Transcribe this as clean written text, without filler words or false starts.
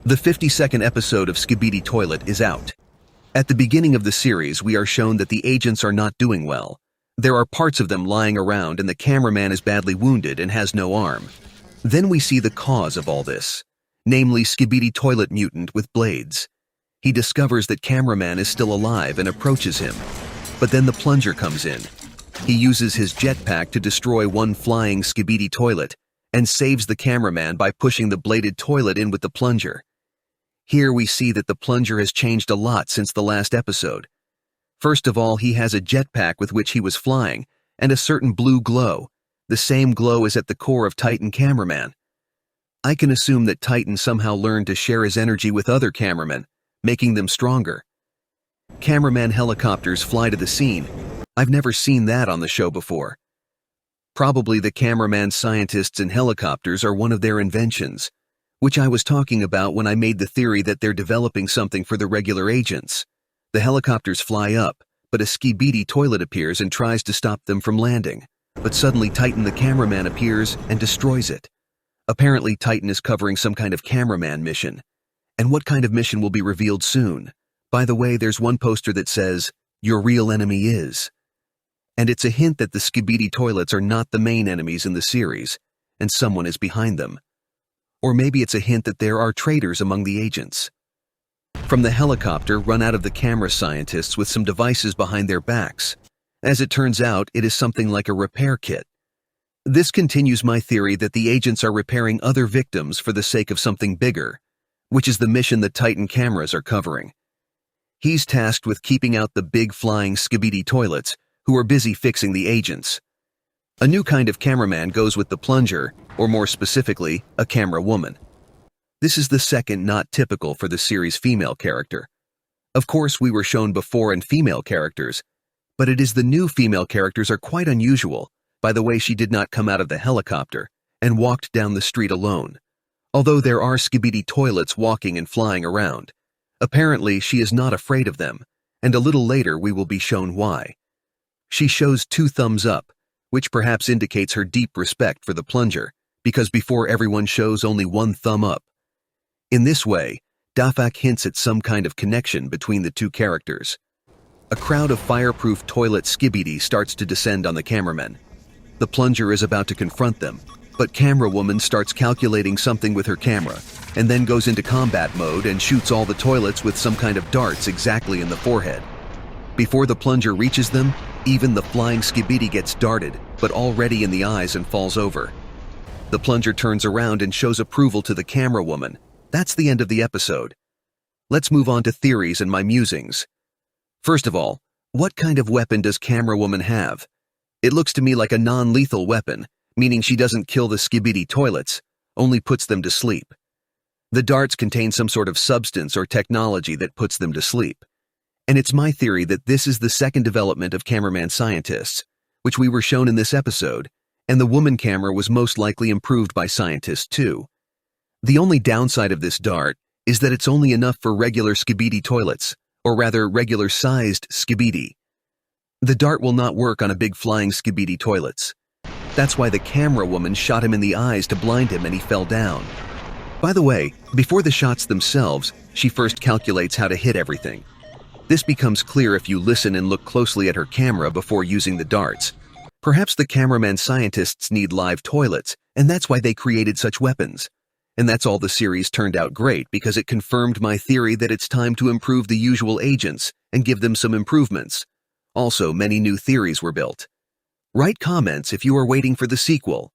The 52nd episode of Skibidi Toilet is out. At the beginning of the series, we are shown that the agents are not doing well. There are parts of them lying around and the cameraman is badly wounded and has no arm. Then we see the cause of all this, namely Skibidi Toilet Mutant with blades. He discovers that Cameraman is still alive and approaches him. But then the Plunger comes in. He uses his jetpack to destroy one flying Skibidi Toilet and saves the cameraman by pushing the bladed toilet in with the Plunger. Here we see that the Plunger has changed a lot since the last episode. First of all, he has a jetpack with which he was flying, and a certain blue glow. The same glow is at the core of Titan Cameraman. I can assume that Titan somehow learned to share his energy with other cameramen, making them stronger. Cameraman helicopters fly to the scene. I've never seen that on the show before. Probably the cameraman scientists and helicopters are one of their inventions, which I was talking about when I made the theory that they're developing something for the regular agents. The helicopters fly up, but a Skibidi toilet appears and tries to stop them from landing. But suddenly Titan the cameraman appears and destroys it. Apparently Titan is covering some kind of cameraman mission. And what kind of mission will be revealed soon. By the way, there's one poster that says, "Your real enemy is." And it's a hint that the Skibidi toilets are not the main enemies in the series, and someone is behind them. Or maybe it's a hint that there are traitors among the agents. From the helicopter run out of the camera scientists with some devices behind their backs. As it turns out, it is something like a repair kit. This continues my theory that the agents are repairing other victims for the sake of something bigger, which is the mission that Titan cameras are covering. He's tasked with keeping out the big flying Skibidi toilets, who are busy fixing the agents. A new kind of cameraman goes with the Plunger, or more specifically, a Camerawoman. This is the second not typical for the series' female character. Of course, we were shown before in female characters, but it is the new female characters are quite unusual, by the way she did not come out of the helicopter and walked down the street alone. Although there are Skibidi toilets walking and flying around, apparently she is not afraid of them, and a little later we will be shown why. She shows 2 thumbs up, which perhaps indicates her deep respect for the Plunger, because before everyone shows only 1 thumb up. In this way, Dafak hints at some kind of connection between the 2 characters. A crowd of fireproof toilet Skibidi starts to descend on the cameramen. The Plunger is about to confront them, but Camerawoman starts calculating something with her camera, and then goes into combat mode and shoots all the toilets with some kind of darts exactly in the forehead. Before the Plunger reaches them, even the flying Skibidi gets darted, but already in the eyes and falls over. The Plunger turns around and shows approval to the Camerawoman. That's the end of the episode. Let's move on to theories and my musings. First of all, what kind of weapon does Camerawoman have? It looks to me like a non-lethal weapon, meaning she doesn't kill the Skibidi toilets, only puts them to sleep. The darts contain some sort of substance or technology that puts them to sleep. And it's my theory that this is the second development of cameraman scientists, which we were shown in this episode, and the woman camera was most likely improved by scientists too. The only downside of this dart is that it's only enough for regular Skibidi toilets, or rather regular-sized Skibidi. The dart will not work on a big flying Skibidi toilets. That's why the Camerawoman shot him in the eyes to blind him and he fell down. By the way, before the shots themselves, she first calculates how to hit everything. This becomes clear if you listen and look closely at her camera before using the darts. Perhaps the cameraman scientists need live toilets, and that's why they created such weapons. And that's all the series turned out great because it confirmed my theory that it's time to improve the usual agents and give them some improvements. Also, many new theories were built. Write comments if you are waiting for the sequel.